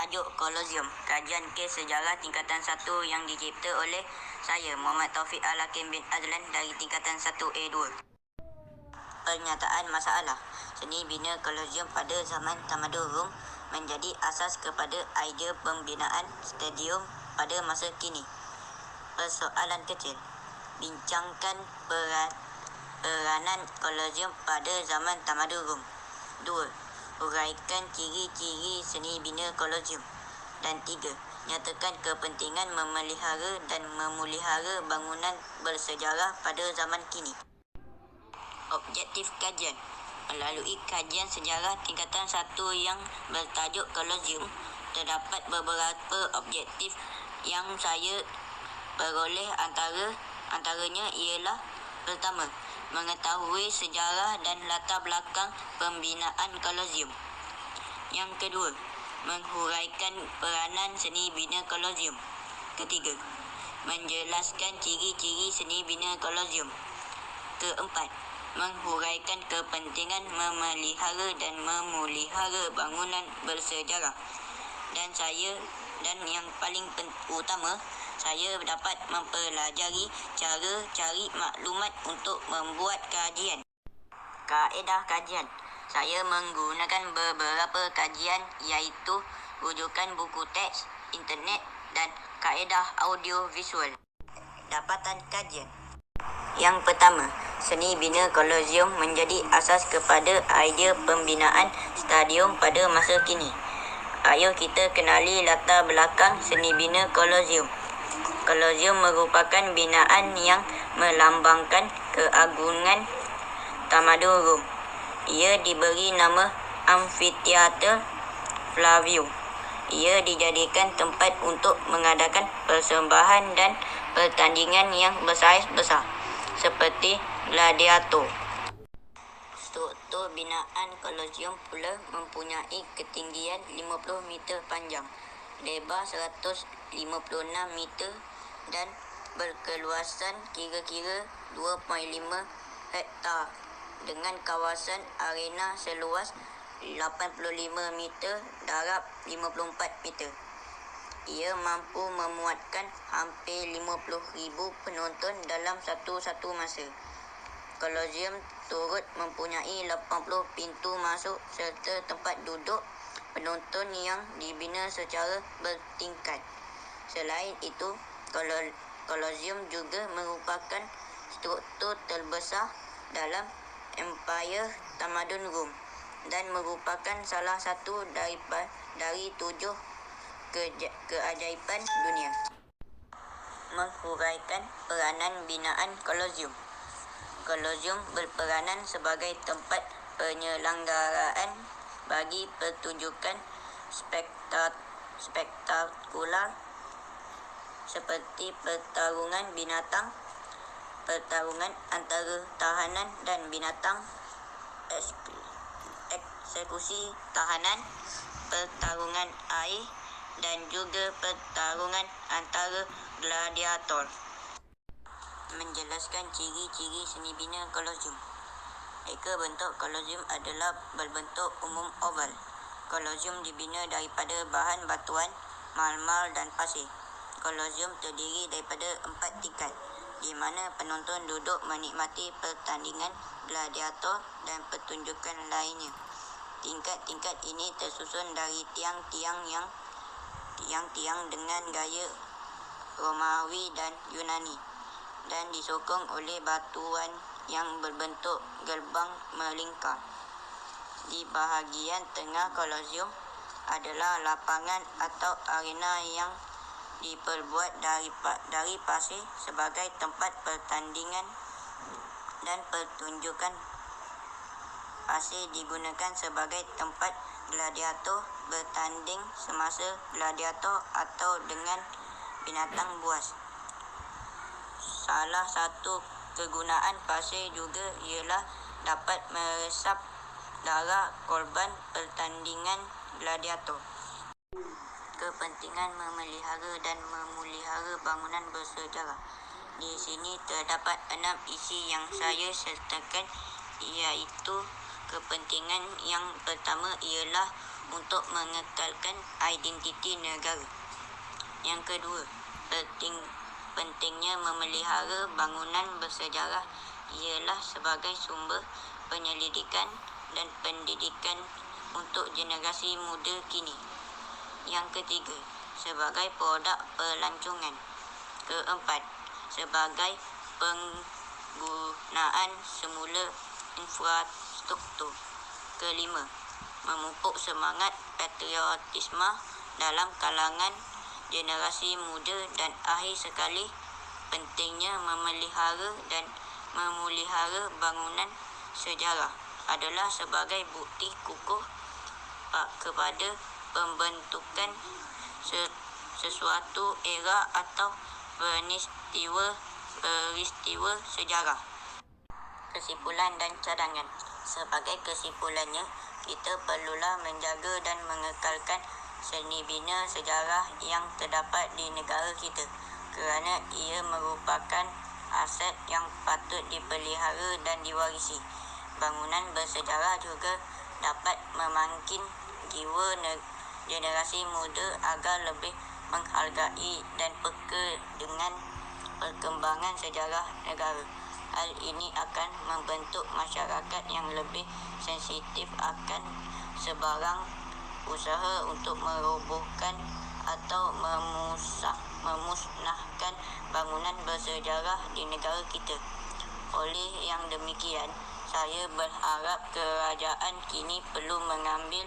Tajuk Kolosium, kajian kes sejarah tingkatan 1 yang dicipta oleh saya, Muhammad Taufik Al-Hakim bin Azlan dari tingkatan 1A2. Pernyataan masalah. Seni bina Kolosium pada zaman tamadun Rom menjadi asas kepada idea pembinaan stadium pada masa kini. Persoalan kecil. Bincangkan peranan Kolosium pada zaman tamadun Rom. 2. Uraikan ciri-ciri seni bina Kolosium. Dan 3. Nyatakan kepentingan memelihara dan memulihara bangunan bersejarah pada zaman kini. Objektif kajian. Melalui kajian sejarah tingkatan 1 yang bertajuk Kolosium, terdapat beberapa objektif yang saya peroleh antaranya ialah: pertama, mengetahui sejarah dan latar belakang pembinaan Kolosium. Yang kedua, menghuraikan peranan seni bina Kolosium. Ketiga, menjelaskan ciri-ciri seni bina Kolosium. Keempat, menghuraikan kepentingan memelihara dan memulihara bangunan bersejarah. Dan yang paling utama, saya dapat mempelajari cara cari maklumat untuk membuat kajian. Kaedah kajian. Saya menggunakan beberapa kajian iaitu rujukan buku teks, internet dan kaedah audio visual. Dapatan kajian. Yang pertama, seni bina Kolosium menjadi asas kepada idea pembinaan stadium pada masa kini. Ayo kita kenali latar belakang seni bina Kolosium. Kolosium merupakan binaan yang melambangkan keagungan tamadun Rom. Ia diberi nama Amphitheater Flavium. Ia dijadikan tempat untuk mengadakan persembahan dan pertandingan yang bersaiz-besar, seperti gladiator. Struktur binaan Kolosium pula mempunyai ketinggian 50 meter panjang, lebar 156 meter dan berkeluasan kira-kira 2.5 hektar dengan kawasan arena seluas 85 meter darab 54 meter. Ia mampu memuatkan hampir 50,000 penonton dalam satu masa. Kolosium turut mempunyai 80 pintu masuk serta tempat duduk penonton yang dibina secara bertingkat. Selain itu, Kolosium juga merupakan struktur terbesar dalam Empire Tamadun Rom dan merupakan salah satu dari 7 keajaiban dunia. Menghuraikan peranan binaan Kolosium. Kolosium berperanan sebagai tempat penyelenggaraan bagi pertunjukan spektakular seperti pertarungan binatang, pertarungan antara tahanan dan binatang, eksekusi tahanan, pertarungan air dan juga pertarungan antara gladiator. Menjelaskan ciri-ciri seni bina Kolosium. Reka bentuk Kolosium adalah berbentuk umum oval. Kolosium dibina daripada bahan batuan, marmer dan pasir. Kolosium terdiri daripada 4 tingkat, di mana penonton duduk menikmati pertandingan gladiator dan pertunjukan lainnya. Tingkat-tingkat ini tersusun dari tiang-tiang dengan gaya Romawi dan Yunani dan disokong oleh batuan yang berbentuk gerbang melingkar. Di bahagian tengah Kolosium adalah lapangan atau arena yang diperbuat dari pasir sebagai tempat pertandingan dan pertunjukan. Pasir digunakan sebagai tempat gladiator bertanding semasa gladiator atau dengan binatang buas. Salah satu kegunaan pasir juga ialah dapat meresap darah korban pertandingan gladiator. Kepentingan memelihara dan memulihara bangunan bersejarah. Di sini terdapat 6 isi yang saya sertakan, iaitu kepentingan yang pertama ialah untuk mengekalkan identiti negara. Yang kedua, pentingnya memelihara bangunan bersejarah ialah sebagai sumber penyelidikan dan pendidikan untuk generasi muda kini. Yang ketiga, sebagai produk pelancongan. Keempat, sebagai penggunaan semula infrastruktur. Kelima, memupuk semangat patriotisme dalam kalangan generasi muda. Dan akhir sekali, pentingnya memelihara dan memelihara bangunan sejarah adalah sebagai bukti kukuh kepada pembentukan sesuatu era atau peristiwa sejarah. Kesimpulan dan cadangan. Sebagai kesimpulannya, kita perlulah menjaga dan mengekalkan seni bina sejarah yang terdapat di negara kita, kerana ia merupakan aset yang patut dipelihara dan diwarisi. Bangunan bersejarah juga dapat memangkin jiwa generasi muda agar lebih menghargai dan peka dengan perkembangan sejarah negara. Hal ini akan membentuk masyarakat yang lebih sensitif akan sebarang usaha untuk merobohkan atau memusnahkan bangunan bersejarah di negara kita. Oleh yang demikian, saya berharap kerajaan kini perlu mengambil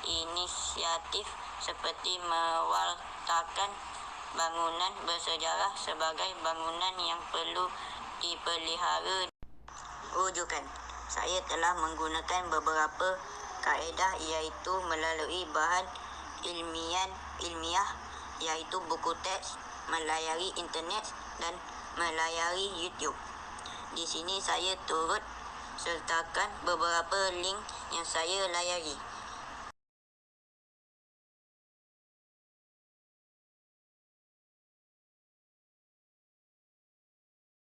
inisiatif seperti mewartakan bangunan bersejarah sebagai bangunan yang perlu dipelihara. Rujukan. Saya telah menggunakan beberapa kaedah iaitu melalui bahan ilmiah iaitu buku teks, melayari internet dan melayari YouTube. Di sini saya turut sertakan beberapa link yang saya layari.